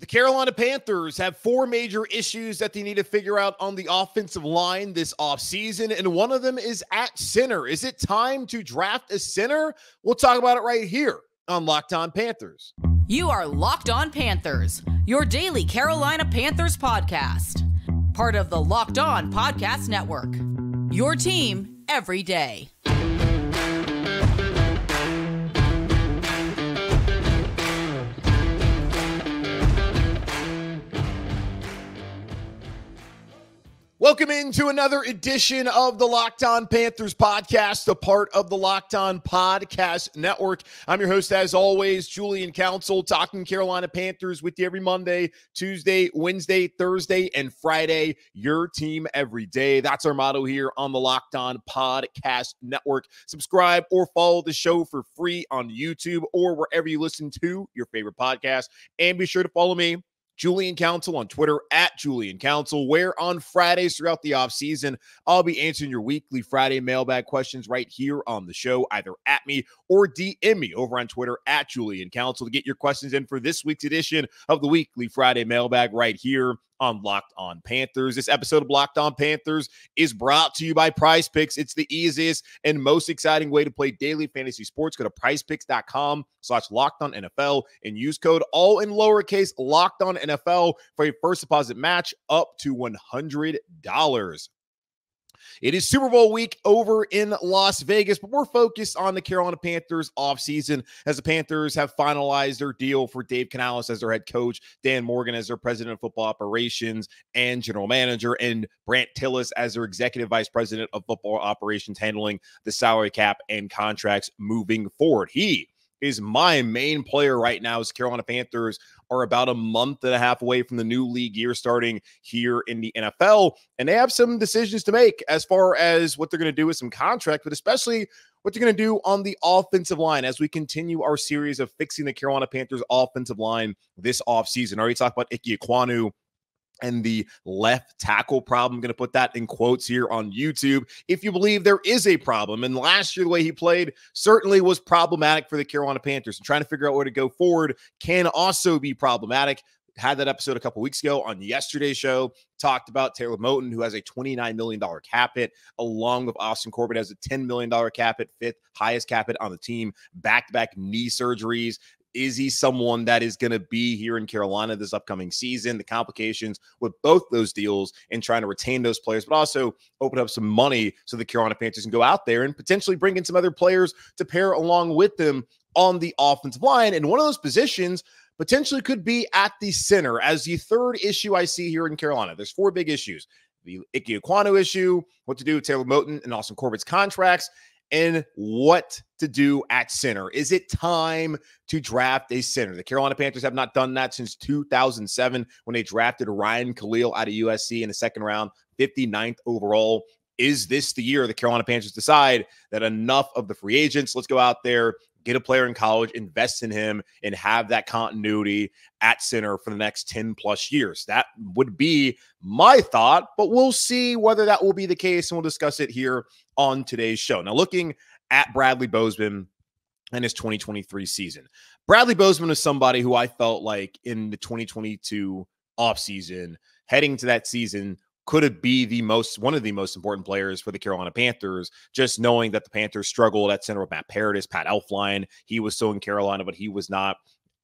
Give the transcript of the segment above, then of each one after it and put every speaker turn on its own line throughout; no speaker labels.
The Carolina Panthers have four major issues that they need to figure out on the offensive line this offseason, and one of them is at center. Is it time to draft a center? We'll talk about it right here on Locked On Panthers.
You are Locked On Panthers, your daily Carolina Panthers podcast. Part of the Locked On Podcast Network, your team every day.
Welcome into another edition of the Locked On Panthers podcast, a part of the Locked On Podcast Network. I'm your host, as always, Julian Council, talking Carolina Panthers with you every Monday, Tuesday, Wednesday, Thursday, and Friday. Your team every day. That's our motto here on the Locked On Podcast Network. Subscribe or follow the show for free on YouTube or wherever you listen to your favorite podcast. And be sure to follow me, Julian Council, on Twitter at Julian Council, where on Fridays throughout the offseason, I'll be answering your weekly Friday mailbag questions right here on the show, either at me or DM me over on Twitter at Julian Council to get your questions in for this week's edition of the weekly Friday mailbag right here on Locked On Panthers. This episode of Locked On Panthers is brought to you by Prize Picks. It's the easiest and most exciting way to play daily fantasy sports. Go to prizepicks.com/LockedOnNFL and use code all in lowercase LockedOnNFL for a first deposit match up to $100. It is Super Bowl week over in Las Vegas, but we're focused on the Carolina Panthers offseason as the Panthers have finalized their deal for Dave Canales as their head coach, Dan Morgan as their president of football operations and general manager, and Brant Tillis as their executive vice president of football operations, handling the salary cap and contracts moving forward. He is my main player right now as Carolina Panthers are about a month and a half away from the new league year starting here in the NFL. And they have some decisions to make as far as what they're going to do with some contract, but especially what they're going to do on the offensive line as we continue our series of fixing the Carolina Panthers offensive line this offseason. I already talked about Ike Ekwonu and the left tackle problem. I'm going to put that in quotes here on YouTube if you believe there is a problem. And last year, the way he played certainly was problematic for the Carolina Panthers. And trying to figure out where to go forward can also be problematic. Had that episode a couple weeks ago on yesterday's show. Talked about Taylor Moton, who has a $29 million cap hit, along with Austin Corbett has a $10 million cap hit, fifth highest cap hit on the team, back-to-back knee surgeries. Is he someone that is going to be here in Carolina this upcoming season? The complications with both those deals and trying to retain those players, but also open up some money so the Carolina Panthers can go out there and potentially bring in some other players to pair along with them on the offensive line. And one of those positions potentially could be at the center as the third issue I see here in Carolina. There's four big issues: the Ike Ekwonu issue, what to do with Taylor Moton and Austin Corbett's contracts, and what to do at center. Is it time to draft a center? The Carolina Panthers have not done that since 2007 when they drafted Ryan Khalil out of USC in the second round, 59th overall. Is this the year the Carolina Panthers decide that enough of the free agents, let's go out there, get a player in college, invest in him, and have that continuity at center for the next 10 plus years? That would be my thought, but we'll see whether that will be the case, and we'll discuss it here on today's show. Now, looking at Bradley Bozeman and his 2023 season. Bradley Bozeman is somebody who I felt like in the 2022 offseason, heading to that season, could be one of the most important players for the Carolina Panthers, just knowing that the Panthers struggled at center with Matt Paradis, Pat Elflein. He was still in Carolina, but he was not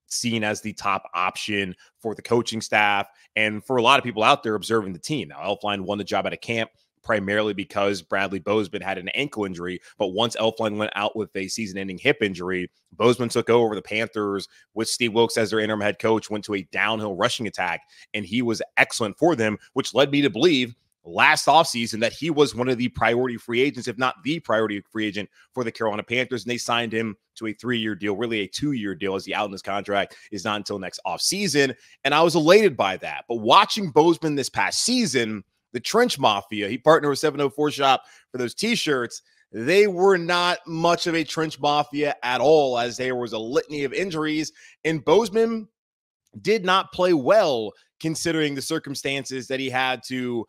seen as the top option for the coaching staff and for a lot of people out there observing the team. Now, Elflein won the job at a camp primarily because Bradley Bozeman had an ankle injury, but once Elflein went out with a season-ending hip injury, Bozeman took over the Panthers with Steve Wilkes as their interim head coach, went to a downhill rushing attack, and he was excellent for them, which led me to believe last offseason that he was one of the priority free agents, if not the priority free agent for the Carolina Panthers, and they signed him to a 3-year deal, really a 2-year deal, as the out in his contract is not until next offseason, and I was elated by that. But watching Bozeman this past season, the Trench Mafia, he partnered with 704 Shop for those t-shirts. They were not much of a Trench Mafia at all, as there was a litany of injuries, and Bozeman did not play well considering the circumstances that he had to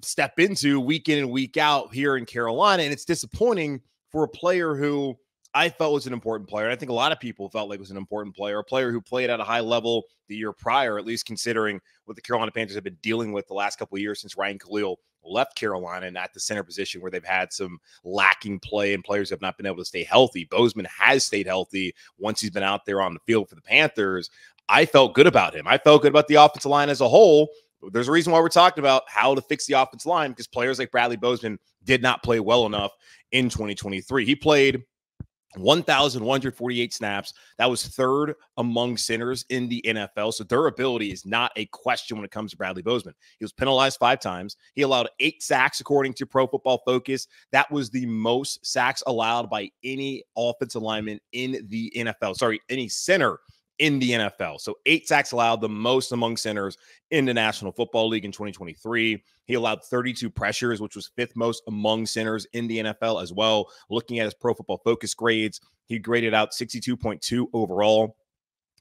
step into week in and week out here in Carolina. And it's disappointing for a player who I felt was an important player. And I think a lot of people felt like was an important player, a player who played at a high level the year prior, at least considering what the Carolina Panthers have been dealing with the last couple of years since Ryan Khalil left Carolina and at the center position where they've had some lacking play and players have not been able to stay healthy. Bozeman has stayed healthy once he's been out there on the field for the Panthers. I felt good about him. I felt good about the offensive line as a whole. There's a reason why we're talking about how to fix the offensive line, because players like Bradley Bozeman did not play well enough in 2023. He played 1,148 snaps. That was third among centers in the NFL. So durability is not a question when it comes to Bradley Bozeman. He was penalized 5 times. He allowed 8 sacks, according to Pro Football Focus. That was the most sacks allowed by any offensive lineman in the NFL. Sorry, any center in the NFL. So 8 sacks allowed, the most among centers in the National Football League in 2023. He allowed 32 pressures, which was 5th most among centers in the NFL as well. Looking at his Pro Football Focus grades, he graded out 62.2 overall,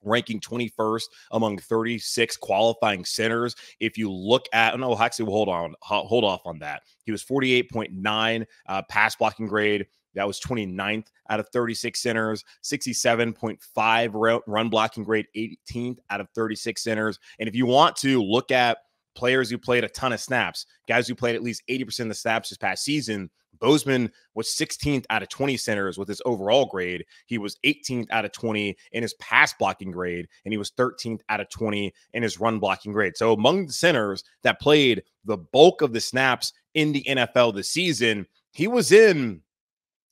ranking 21st among 36 qualifying centers. If you look at, no, actually, hold off on that. He was 48.9 pass blocking grade. That was 29th out of 36 centers, 67.5 run blocking grade, 18th out of 36 centers. And if you want to look at players who played a ton of snaps, guys who played at least 80% of the snaps this past season, Bozeman was 16th out of 20 centers with his overall grade. He was 18th out of 20 in his pass blocking grade, and he was 13th out of 20 in his run blocking grade. So among the centers that played the bulk of the snaps in the NFL this season, he was in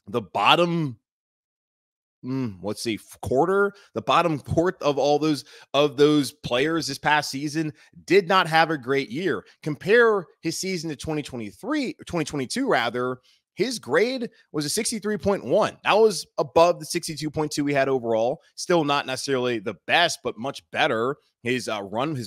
the bottom, quarter, the bottom fourth of all those players this past season. Did not have a great year. Compare his season to 2022 rather. His grade was a 63.1. That was above the 62.2 we had overall. Still not necessarily the best, but much better. His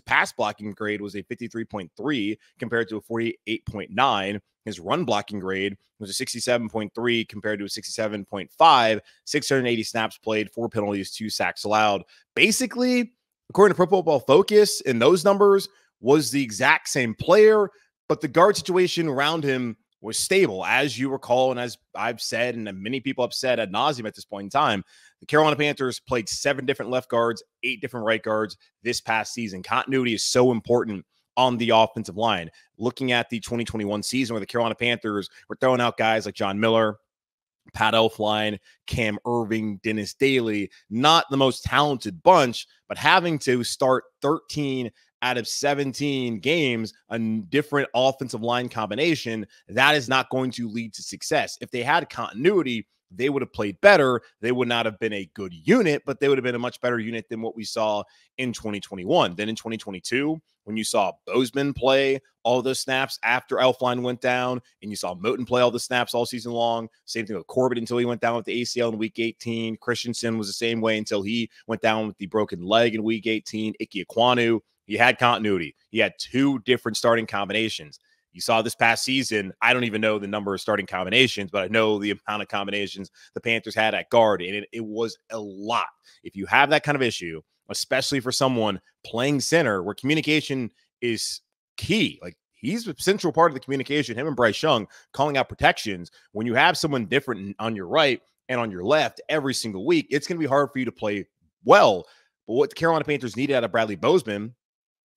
pass blocking grade was a 53.3 compared to a 48.9. His run blocking grade was a 67.3 compared to a 67.5. 680 snaps played, 4 penalties, 2 sacks allowed. Basically, according to Pro Football Focus, in those numbers, was the exact same player, but the guard situation around him was stable. As you recall, and as I've said, and many people have said ad nauseum at this point in time, the Carolina Panthers played 7 different left guards, 8 different right guards this past season. Continuity is so important on the offensive line. Looking at the 2021 season where the Carolina Panthers were throwing out guys like John Miller, Pat Elflein, Cam Irving, Dennis Daly, not the most talented bunch, but having to start 13 out of 17 games, a different offensive line combination, that is not going to lead to success. If they had continuity, they would have played better. They would not have been a good unit, but they would have been a much better unit than what we saw in 2021. Then in 2022, when you saw Bozeman play all those snaps after Elflein went down, and you saw Moten play all the snaps all season long, same thing with Corbett until he went down with the ACL in week 18. Christensen was the same way until he went down with the broken leg in week 18. Ike Ekwonu, he had continuity. He had 2 different starting combinations. You saw this past season, I don't even know the number of starting combinations, but I know the amount of combinations the Panthers had at guard, and it was a lot. If you have that kind of issue, especially for someone playing center where communication is key, like he's a central part of the communication, him and Bryce Young calling out protections. When you have someone different on your right and on your left every single week, it's going to be hard for you to play well. But what the Carolina Panthers needed out of Bradley Bozeman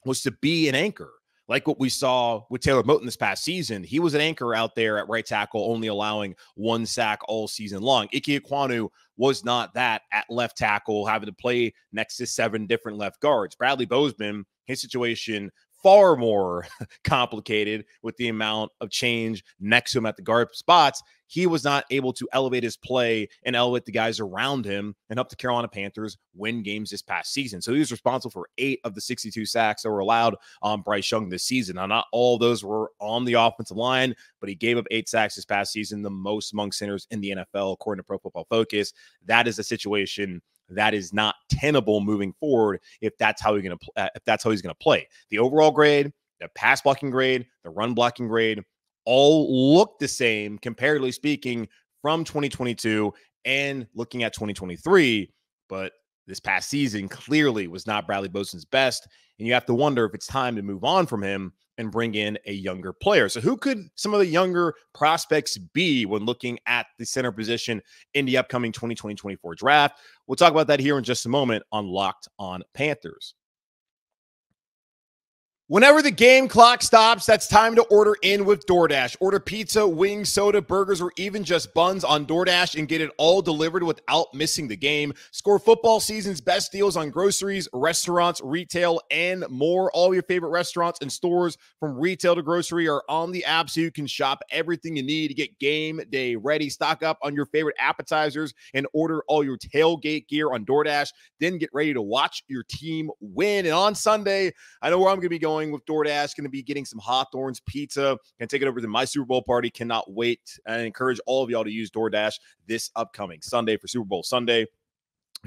was to be an anchor. Like what we saw with Taylor Moten this past season. He was an anchor out there at right tackle, only allowing 1 sack all season long. Ike Ekwonu was not that at left tackle, having to play next to 7 different left guards. Bradley Bozeman, his situation far more complicated with the amount of change next to him at the guard spots. He was not able to elevate his play and elevate the guys around him and help the Carolina Panthers win games this past season. So he was responsible for 8 of the 62 sacks that were allowed on Bryce Young this season. Now, not all of those were on the offensive line, but he gave up 8 sacks this past season, the most among centers in the NFL, according to Pro Football Focus. That is a situation that is not tenable moving forward if that's how he's going to play. The overall grade, the pass blocking grade, the run blocking grade, all look the same, comparatively speaking, from 2022 and looking at 2023. But this past season clearly was not Bradley Bozeman's best, and you have to wonder if it's time to move on from him and bring in a younger player. So who could some of the younger prospects be when looking at the center position in the upcoming 2020-24 draft? We'll talk about that here in just a moment on Locked On Panthers. Whenever the game clock stops, that's time to order in with DoorDash. Order pizza, wings, soda, burgers, or even just buns on DoorDash and get it all delivered without missing the game. Score football season's best deals on groceries, restaurants, retail, and more. All your favorite restaurants and stores from retail to grocery are on the app, so you can shop everything you need to get game day ready. Stock up on your favorite appetizers and order all your tailgate gear on DoorDash. Then get ready to watch your team win. And on Sunday, I know where I'm going to be going with DoorDash. Going to be getting some Hawthorne's pizza and take it over to my Super Bowl party. Cannot wait. And I encourage all of y'all to use DoorDash this upcoming Sunday for Super Bowl Sunday.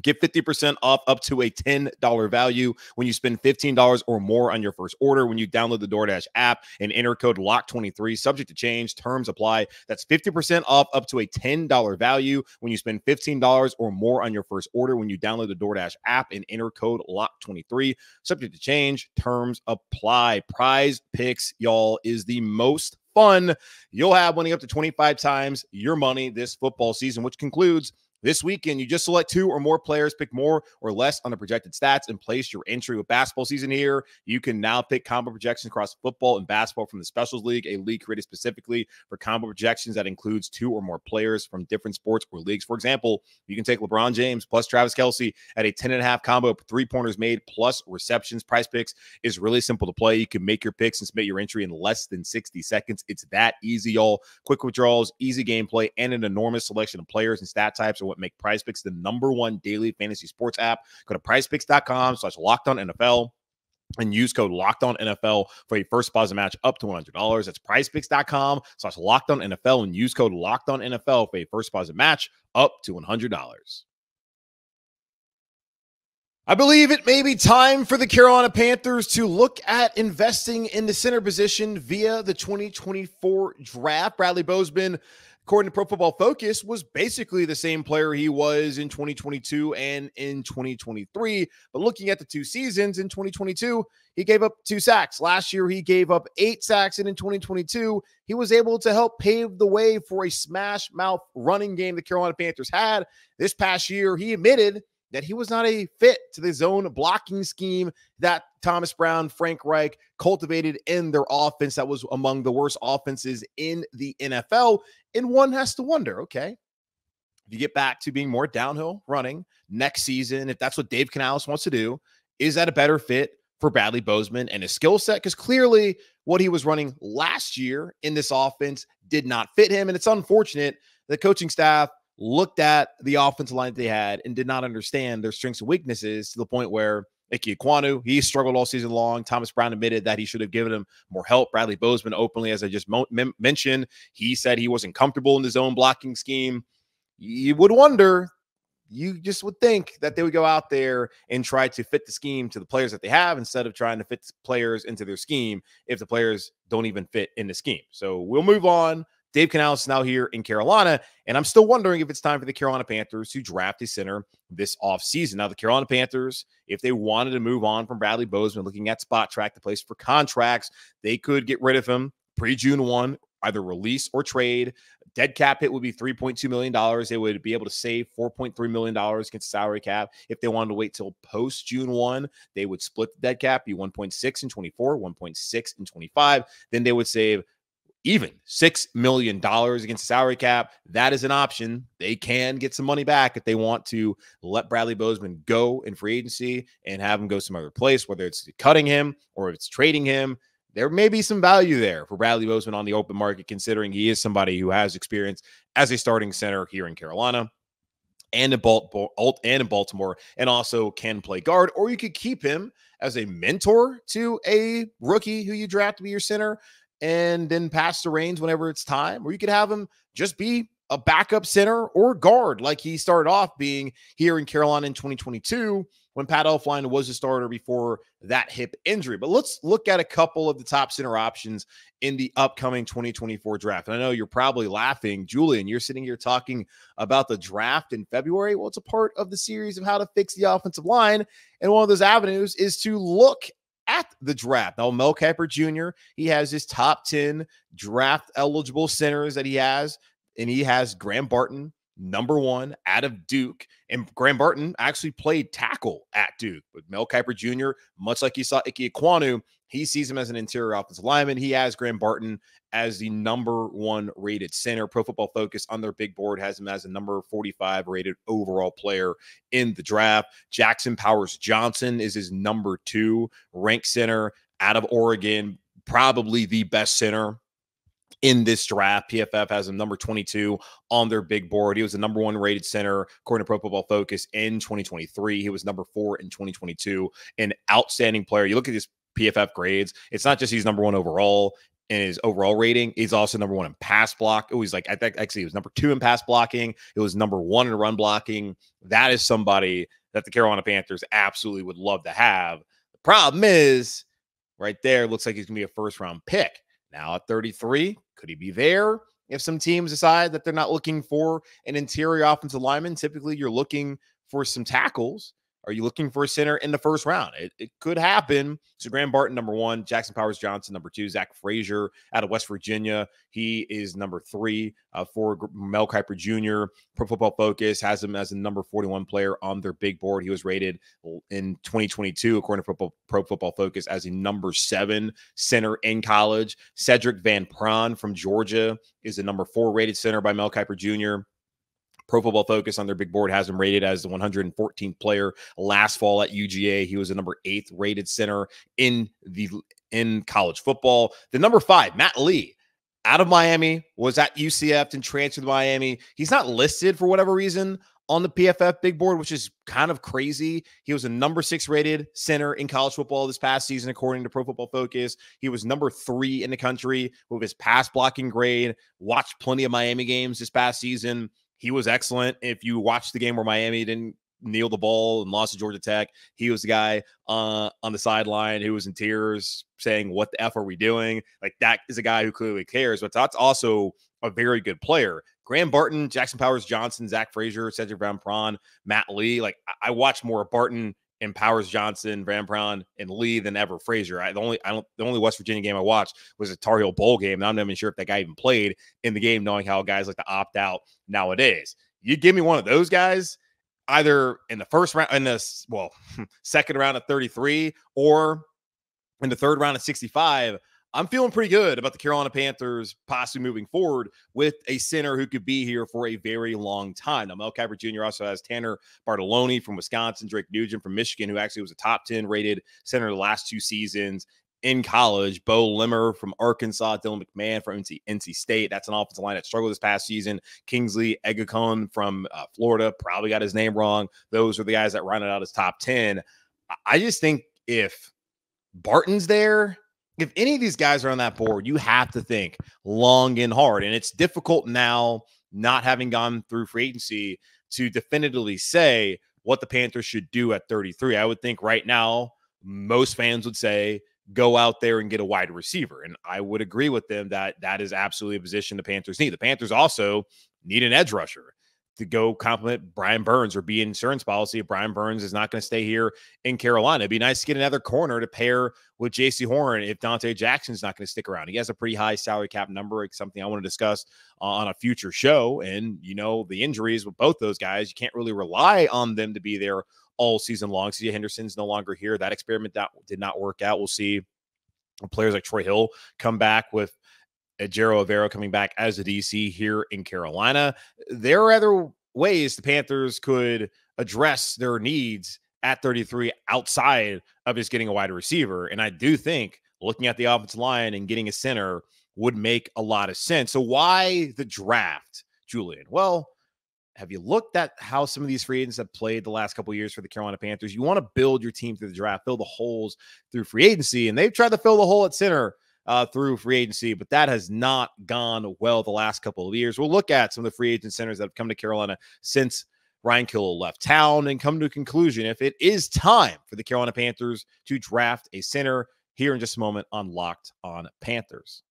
Get 50% off up to a $10 value when you spend $15 or more on your first order when you download the DoorDash app and enter code LOCK23. Subject to change. Terms apply. That's 50% off up to a $10 value when you spend $15 or more on your first order when you download the DoorDash app and enter code LOCK23. Subject to change. Terms apply. Prize Picks, y'all, is the most fun you'll have, winning up to 25 times your money this football season, which concludes this weekend. You just select 2 or more players, pick more or less on the projected stats, and place your entry. With basketball season here, you can now pick combo projections across football and basketball from the Specials League, a league created specifically for combo projections that includes 2 or more players from different sports or leagues. For example, you can take LeBron James plus Travis Kelce at a 10.5 combo of 3-pointers made plus receptions. Prize Picks is really simple to play. You can make your picks and submit your entry in less than 60 seconds. It's that easy, y'all. Quick withdrawals, easy gameplay, and an enormous selection of players and stat types are what make Prize Picks the #1 daily fantasy sports app. Go to prizepicks.com/LockedOnNFL and use code LockedOnNFL for a first deposit match up to $100. That's prizepicks.com/LockedOnNFL and use code LockedOnNFL for a first deposit match up to $100. I believe it may be time for the Carolina Panthers to look at investing in the center position via the 2024 draft. Bradley Bozeman, according to Pro Football Focus, was basically the same player he was in 2022 and in 2023. But looking at the 2 seasons, in 2022, he gave up 2 sacks. Last year, he gave up 8 sacks. And in 2022, he was able to help pave the way for a smash mouth running game the Carolina Panthers had. This past year, he admitted that he was not a fit to the zone blocking scheme that Thomas Brown, Frank Reich cultivated in their offense that was among the worst offenses in the NFL. And one has to wonder, okay, if you get back to being more downhill running next season, if that's what Dave Canales wants to do, is that a better fit for Bradley Bozeman and his skill set? Because clearly what he was running last year in this offense did not fit him. And it's unfortunate the coaching staff looked at the offensive line that they had and did not understand their strengths and weaknesses to the point where Ike Ekwonu, he struggled all season long. Thomas Brown admitted that he should have given him more help. Bradley Bozeman openly, as I just mentioned, he said he wasn't comfortable in the zone blocking scheme. You would wonder, you just would think that they would go out there and try to fit the scheme to the players that they have instead of trying to fit players into their scheme if the players don't even fit in the scheme. So we'll move on. Dave Canales is now here in Carolina, and I'm still wondering if it's time for the Carolina Panthers to draft a center this offseason. Now, the Carolina Panthers, if they wanted to move on from Bradley Bozeman, looking at Spot Track, the place for contracts, they could get rid of him pre-June 1, either release or trade. Dead cap hit would be $3.2 million. They would be able to save $4.3 million against the salary cap. If they wanted to wait till post-June 1, they would split the dead cap, be 1.6 in 24, 1.6 in 25. Then they would save even $6 million against the salary cap. That is an option. They can get some money back if they want to let Bradley Bozeman go in free agency and have him go some other place, whether it's cutting him or if it's trading him. There may be some value there for Bradley Bozeman on the open market, considering he is somebody who has experience as a starting center here in Carolina and in Baltimore, and also can play guard. Or you could keep him as a mentor to a rookie who you draft to be your center and then pass the reins whenever it's time. Or you could have him just be a backup center or guard like he started off being here in Carolina in 2022 when Pat Elflein was a starter before that hip injury. But let's look at a couple of the top center options in the upcoming 2024 draft. And I know you're probably laughing, Julian, you're sitting here talking about the draft in February. Well, it's a part of the series of how to fix the offensive line. And one of those avenues is to look at the draft. Now, Mel Kiper Jr., he has his top 10 draft eligible centers that he has, and he has Graham Barton, number 1 out of Duke. And Graham Barton actually played tackle at Duke. But Mel Kiper Jr., much like you saw Ike Ekwonu, he sees him as an interior offensive lineman. He has Graham Barton as the number 1 rated center. Pro Football Focus on their big board has him as a number 45 rated overall player in the draft. Jackson Powers Johnson is his number 2 ranked center out of Oregon, probably the best center in this draft. PFF has him number 22 on their big board. He was the number 1 rated center according to Pro Football Focus in 2023. He was number 4 in 2022. An outstanding player. You look at his PFF grades, it's not just he's number 1 overall in his overall rating. He's also number 1 in pass block. Oh, he's like, I think actually he was number 2 in pass blocking. It was number 1 in run blocking. That is somebody that the Carolina Panthers absolutely would love to have. The problem is right there, looks like he's going to be a first-round pick. Now at 33, could he be there? If some teams decide that they're not looking for an interior offensive lineman, typically you're looking for some tackles. Are you looking for a center in the first round? It could happen. So Graham Barton, number 1, Jackson Powers Johnson, number 2, Zach Frazier out of West Virginia. He is number 3 for Mel Kiper Jr. Pro Football Focus has him as a number 41 player on their big board. He was rated in 2022, according to Pro Football Focus, as a number 7 center in college. Cedric Van Pran from Georgia is the number 4 rated center by Mel Kiper Jr. Pro Football Focus on their big board has him rated as the 114th player last fall at UGA. He was the number 8th rated center in college football. The number 5, Matt Lee, out of Miami, was at UCF and transferred to Miami. He's not listed for whatever reason on the PFF big board, which is kind of crazy. He was a number 6 rated center in college football this past season, according to Pro Football Focus. He was number 3 in the country with his pass blocking grade. Watched plenty of Miami games this past season. He was excellent. If you watched the game where Miami didn't kneel the ball and lost to Georgia Tech, he was the guy on the sideline who was in tears saying, "What the F are we doing?" Like, that is a guy who clearly cares, but that's also a very good player. Graham Barton, Jackson Powers Johnson, Zach Frazier, Cedric Van Pran, Matt Lee. Like, I watched more Barton and Powers Johnson, Van Pran, and Lee than ever Frazier. The only West Virginia game I watched was a Tar Heel Bowl game, and I'm not even sure if that guy even played in the game, knowing how guys like to opt out nowadays. You give me one of those guys, either in the first round, second round at 33, or in the third round at 65. I'm feeling pretty good about the Carolina Panthers possibly moving forward with a center who could be here for a very long time. Now, Mel Kiper Jr. also has Tanner Bartoloni from Wisconsin, Drake Nugent from Michigan, who actually was a top 10 rated center the last 2 seasons in college. Bo Limmer from Arkansas, Dylan McMahon from NC State. That's an offensive line that struggled this past season. Kingsley Egakon from Florida, probably got his name wrong. Those are the guys that rounded out his top 10. I just think if Barton's there, if any of these guys are on that board, you have to think long and hard. And it's difficult now, not having gone through free agency, to definitively say what the Panthers should do at 33. I would think right now, most fans would say, go out there and get a wide receiver. And I would agree with them that that is absolutely a position the Panthers need. The Panthers also need an edge rusher to go complement Brian Burns or be insurance policy if Brian Burns is not going to stay here in Carolina. It'd be nice to get another corner to pair with J.C. Horn if Dante Jackson's not going to stick around. He has a pretty high salary cap number. It's something I want to discuss on a future show. And, the injuries with both those guys, you can't really rely on them to be there all season long. C.J. Henderson's no longer here. That experiment that did not work out. We'll see players like Troy Hill come back with Ejiro Evero coming back as a DC here in Carolina. There are other ways the Panthers could address their needs at 33 outside of just getting a wide receiver. And I do think looking at the offensive line and getting a center would make a lot of sense. So why the draft, Julian? Well, have you looked at how some of these free agents have played the last couple of years for the Carolina Panthers? You want to build your team through the draft, fill the holes through free agency, and they've tried to fill the hole at center through free agency, but that has not gone well the last couple of years. We'll look at some of the free agent centers that have come to Carolina since Ryan Kittle left town and come to a conclusion if it is time for the Carolina Panthers to draft a center here in just a moment on Locked On Panthers.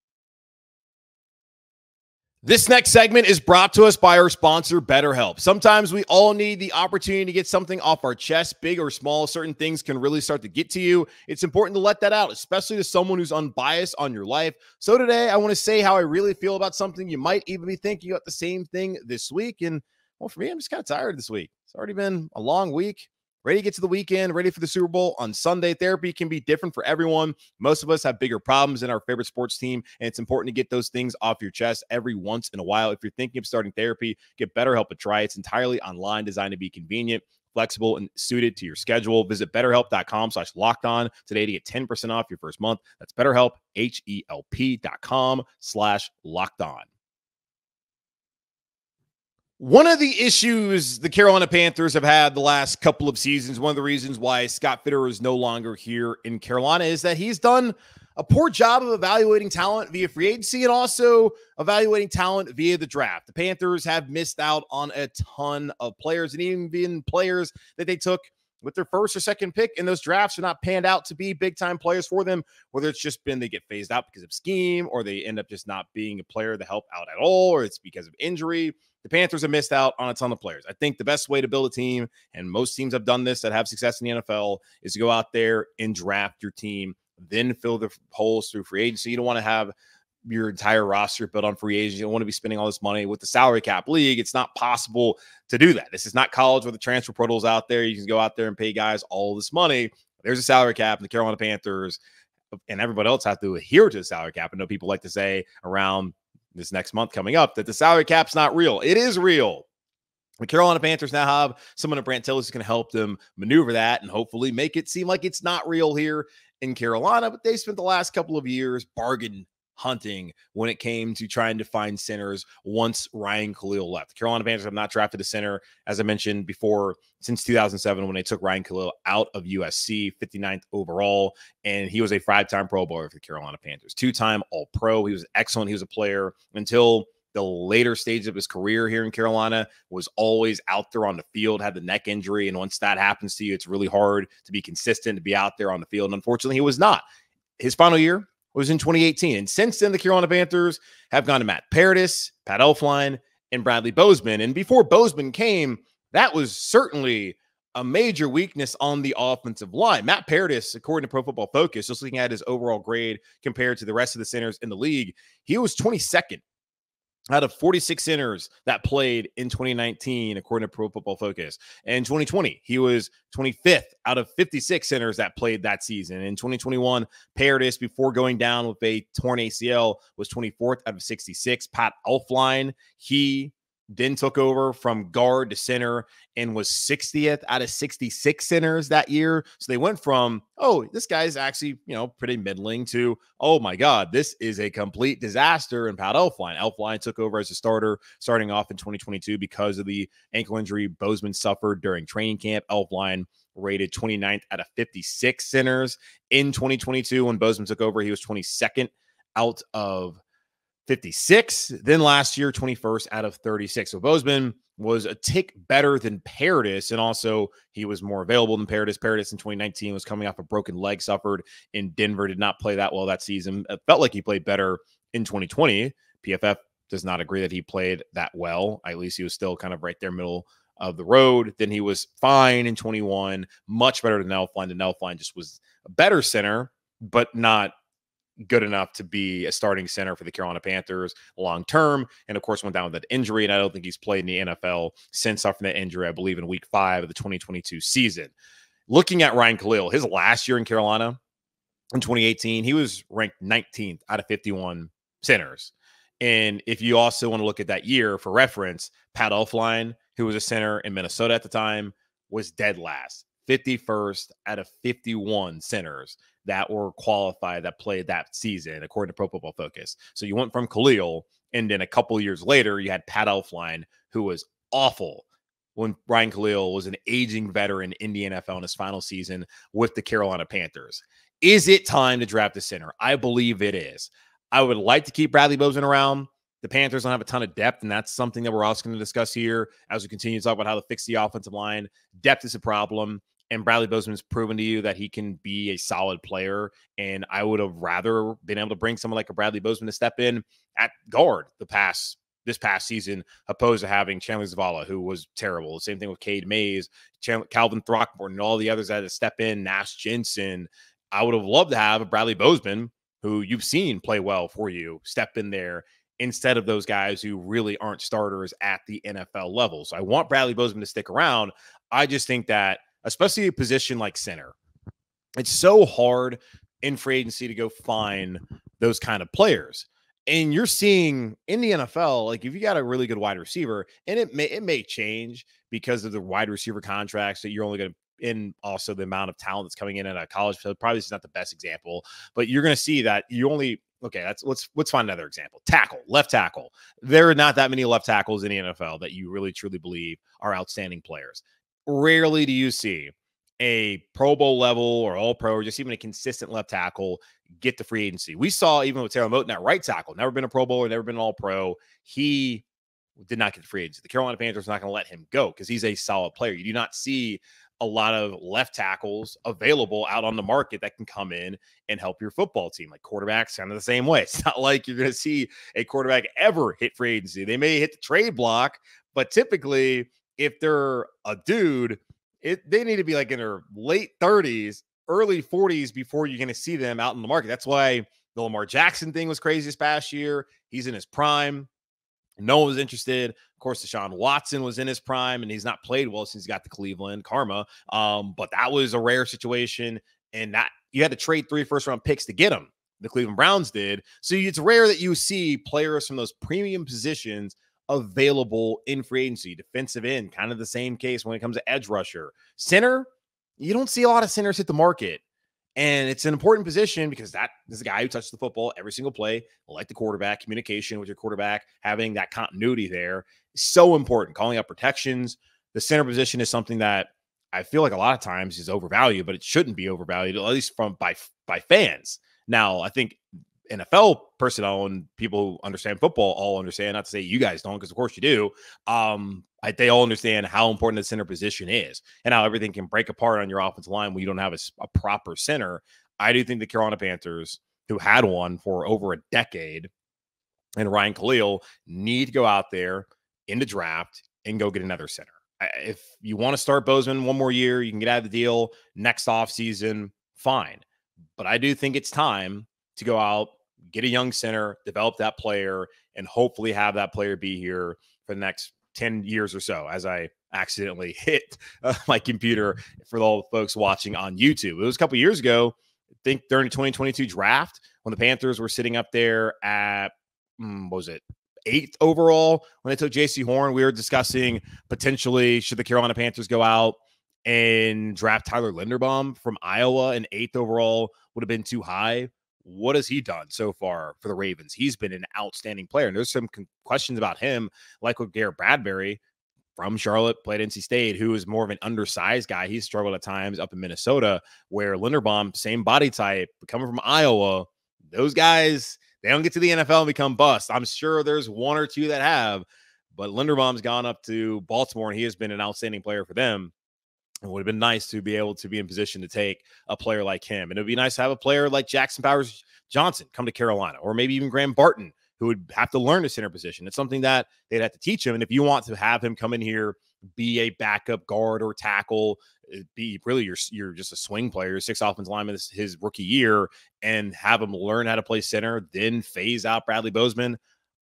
This next segment is brought to us by our sponsor, BetterHelp. Sometimes we all need the opportunity to get something off our chest, big or small. Certain things can really start to get to you. It's important to let that out, especially to someone who's unbiased on your life. So today, I want to say how I really feel about something. You might even be thinking about the same thing this week. And well, for me, I'm just kind of tired this week. It's already been a long week. Ready to get to the weekend, ready for the Super Bowl on Sunday. Therapy can be different for everyone. Most of us have bigger problems in our favorite sports team, and it's important to get those things off your chest every once in a while. If you're thinking of starting therapy, get BetterHelp a try. It's entirely online, designed to be convenient, flexible, and suited to your schedule. Visit BetterHelp.com/lockedon today to get 10% off your first month. That's BetterHelp, HELP.com/lockedon. One of the issues the Carolina Panthers have had the last couple of seasons, one of the reasons why Scott Fitterer is no longer here in Carolina, is that he's done a poor job of evaluating talent via free agency and also evaluating talent via the draft. The Panthers have missed out on a ton of players, and even players that they took with their first or second pick in those drafts are not panned out to be big-time players for them, whether it's just been they get phased out because of scheme, or they end up just not being a player to help out at all, or it's because of injury. The Panthers have missed out on a ton of players. I think the best way to build a team, and most teams have done this that have success in the NFL, is to go out there and draft your team, then fill the holes through free agency. You don't want to have your entire roster built on free agents. You don't want to be spending all this money with the salary cap league. It's not possible to do that. This is not college where the transfer portal is out there. You can go out there and pay guys all this money. There's a salary cap, and the Carolina Panthers and everybody else have to adhere to the salary cap. I know people like to say around this next month coming up that the salary cap's not real. It is real. The Carolina Panthers now have someone at Brant Tillis who's going to help them maneuver that and hopefully make it seem like it's not real here in Carolina. But they spent the last couple of years bargain hunting when it came to trying to find centers once Ryan Khalil left. The Carolina Panthers have not drafted a center, as I mentioned before, since 2007 when they took Ryan Khalil out of USC, 59th overall, and he was a 5-time Pro Bowler for the Carolina Panthers, 2-time All-Pro. He was excellent. He was a player until the later stage of his career here in Carolina, was always out there on the field, had the neck injury, and once that happens to you, it's really hard to be consistent, to be out there on the field, and unfortunately, he was not. His final year was in 2018. And since then, the Carolina Panthers have gone to Matt Paradis, Pat Elflein, and Bradley Bozeman. And before Bozeman came, that was certainly a major weakness on the offensive line. Matt Paradis, according to Pro Football Focus, just looking at his overall grade compared to the rest of the centers in the league, he was 22nd out of 46 centers that played in 2019, according to Pro Football Focus. And in 2020, he was 25th out of 56 centers that played that season. In 2021, Paradis, before going down with a torn ACL, was 24th out of 66. Pat Elflein, he then took over from guard to center and was 60th out of 66 centers that year. So they went from, oh, this guy's actually, pretty middling to, oh my God, this is a complete disaster. And Pat Elflein. Elflein took over as a starter starting off in 2022 because of the ankle injury Bozeman suffered during training camp. Elflein rated 29th out of 56 centers in 2022. When Bozeman took over, he was 22nd out of 56. Then last year, 21st out of 36. So Bozeman was a tick better than Paradis, and also he was more available than Paradis. Paradis in 2019 was coming off a broken leg suffered in Denver, did not play that well that season. It felt like he played better in 2020. PFF does not agree that he played that well. At least he was still kind of right there middle of the road. Then he was fine in 21, much better than Elflein. And Elflein just was a better center, but not good enough to be a starting center for the Carolina Panthers long term. And of course, went down with that injury. And I don't think he's played in the NFL since suffering that injury, I believe, in week 5 of the 2022 season. Looking at Ryan Khalil, his last year in Carolina in 2018, he was ranked 19th out of 51 centers. And if you also want to look at that year for reference, Pat Elflein, who was a center in Minnesota at the time, was dead last, 51st out of 51 centers that were qualified that played that season, according to Pro Football Focus. So you went from Khalil, and then a couple years later, you had Pat Elflein, who was awful when Ryan Khalil was an aging veteran in the NFL in his final season with the Carolina Panthers. Is it time to draft a center? I believe it is. I would like to keep Bradley Bozeman around. The Panthers don't have a ton of depth, and that's something that we're also going to discuss here as we continue to talk about how to fix the offensive line. Depth is a problem. And Bradley Bozeman has proven to you that he can be a solid player. And I would have rather been able to bring someone like a Bradley Bozeman to step in at guard the past this past season, opposed to having Chandler Zavala, who was terrible. The same thing with Cade Mays, Calvin Throckmorton, and all the others that had to step in, Nash Jensen. I would have loved to have a Bradley Bozeman, who you've seen play well for you, step in there instead of those guys who really aren't starters at the NFL level. So I want Bradley Bozeman to stick around. I just think that, especially a position like center, it's so hard in free agency to go find those kind of players. And you're seeing in the NFL, like if you got a really good wide receiver, and it may change because of the wide receiver contracts that you're only going to, in also the amount of talent that's coming in at a college. So probably this is not the best example, but you're going to see that you only, okay, let's find another example. Left tackle. There are not that many left tackles in the NFL that you really truly believe are outstanding players. Rarely do you see a Pro Bowl level or All Pro or just even a consistent left tackle get the free agency. We saw even with Taylor Moton at right tackle, never been a Pro Bowler, never been an All Pro. He did not get the free agency. The Carolina Panthers are not going to let him go because he's a solid player. You do not see a lot of left tackles available out on the market that can come in and help your football team. Like quarterbacks, kind of the same way. It's not like you're going to see a quarterback ever hit free agency. They may hit the trade block, but typically if they're a dude, they need to be like in their late 30s, early 40s before you're going to see them out in the market. That's why the Lamar Jackson thing was crazy this past year. He's in his prime. No one was interested. Of course, Deshaun Watson was in his prime, and he's not played well since he got to Cleveland. Karma. But that was a rare situation, and that you had to trade 3 first-round picks to get him. The Cleveland Browns did. So it's rare that you see players from those premium positions available in free agency. Defensive end, kind of the same case when it comes to edge rusher. Center, you don't see a lot of centers hit the market. And it's an important position because that is a guy who touches the football every single play, like the quarterback, communication with your quarterback, having that continuity there is so important. Calling out protections. The center position is something that I feel like a lot of times is overvalued, but it shouldn't be overvalued, at least by fans. Now, I think NFL personnel and people who understand football all understand, not to say you guys don't, because of course you do. They all understand how important the center position is and how everything can break apart on your offensive line when you don't have a proper center. I do think the Carolina Panthers, who had one for over a decade, and Ryan Khalil need to go out there in the draft and go get another center. If you want to start Bozeman one more year, you can get out of the deal next offseason, fine. But I do think it's time to go out, get a young center, develop that player, and hopefully have that player be here for the next 10 years or so, as I accidentally hit my computer for all the folks watching on YouTube. It was a couple years ago, I think during the 2022 draft, when the Panthers were sitting up there at, what was it, 8th overall, when they took J.C. Horn. We were discussing potentially should the Carolina Panthers go out and draft Tyler Linderbaum from Iowa, and 8th overall would have been too high. What has he done so far for the Ravens? He's been an outstanding player. And there's some questions about him, like with Garrett Bradbury from Charlotte, played NC State, who is more of an undersized guy. He's struggled at times up in Minnesota, where Linderbaum, same body type, coming from Iowa. Those guys, they don't get to the NFL and become bust. I'm sure there's one or two that have, but Linderbaum's gone up to Baltimore, and he has been an outstanding player for them. It would have been nice to be able to be in position to take a player like him. And it would be nice to have a player like Jackson Powers Johnson come to Carolina, or maybe even Graham Barton, who would have to learn the center position. It's something that they'd have to teach him. And if you want to have him come in here, be a backup guard or tackle, be really you're just a swing player, 6 offensive lineman his rookie year, and have him learn how to play center, then phase out Bradley Bozeman,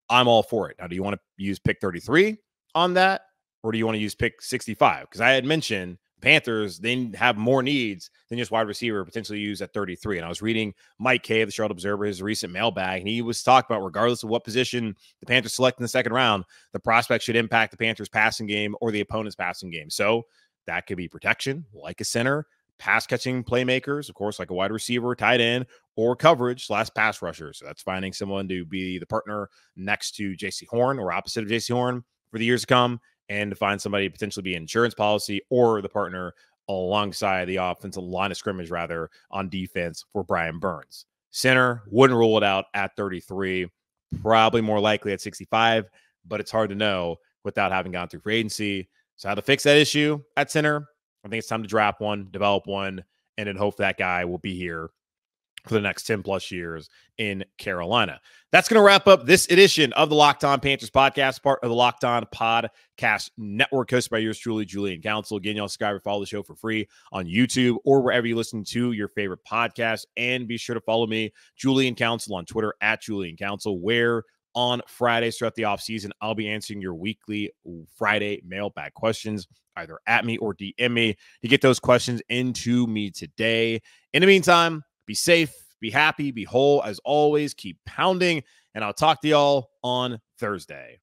I'm all for it. Now, do you want to use pick 33 on that, or do you want to use pick 65? Because I had mentioned Panthers, they have more needs than just wide receiver, potentially used at 33. And I was reading Mike Kay of the Charlotte Observer, his recent mailbag, and he was talking about regardless of what position the Panthers select in the second round, the prospect should impact the Panthers passing game or the opponent's passing game. So that could be protection, like a center, pass catching playmakers, of course, like a wide receiver, tight end, or coverage / pass rusher. So that's finding someone to be the partner next to J.C. Horn or opposite of J.C. Horn for the years to come, and to find somebody to potentially be insurance policy or the partner alongside the offensive line of scrimmage, rather, on defense for Brian Burns. Center, wouldn't rule it out at 33, probably more likely at 65, but it's hard to know without having gone through free agency. So how to fix that issue at center? I think it's time to draft one, develop one, and then hope that guy will be here for the next 10 plus years in Carolina. That's going to wrap up this edition of the Locked On Panthers podcast, part of the Locked On Podcast Network, hosted by yours truly, Julian Council. Again, y'all subscribe or follow the show for free on YouTube or wherever you listen to your favorite podcast. And be sure to follow me, Julian Council, on Twitter at Julian Council, where on Fridays throughout the offseason, I'll be answering your weekly Friday mailbag questions, either at me or DM me to get those questions into me today. In the meantime, be safe, be happy, be whole. As always, keep pounding, and I'll talk to y'all on Thursday.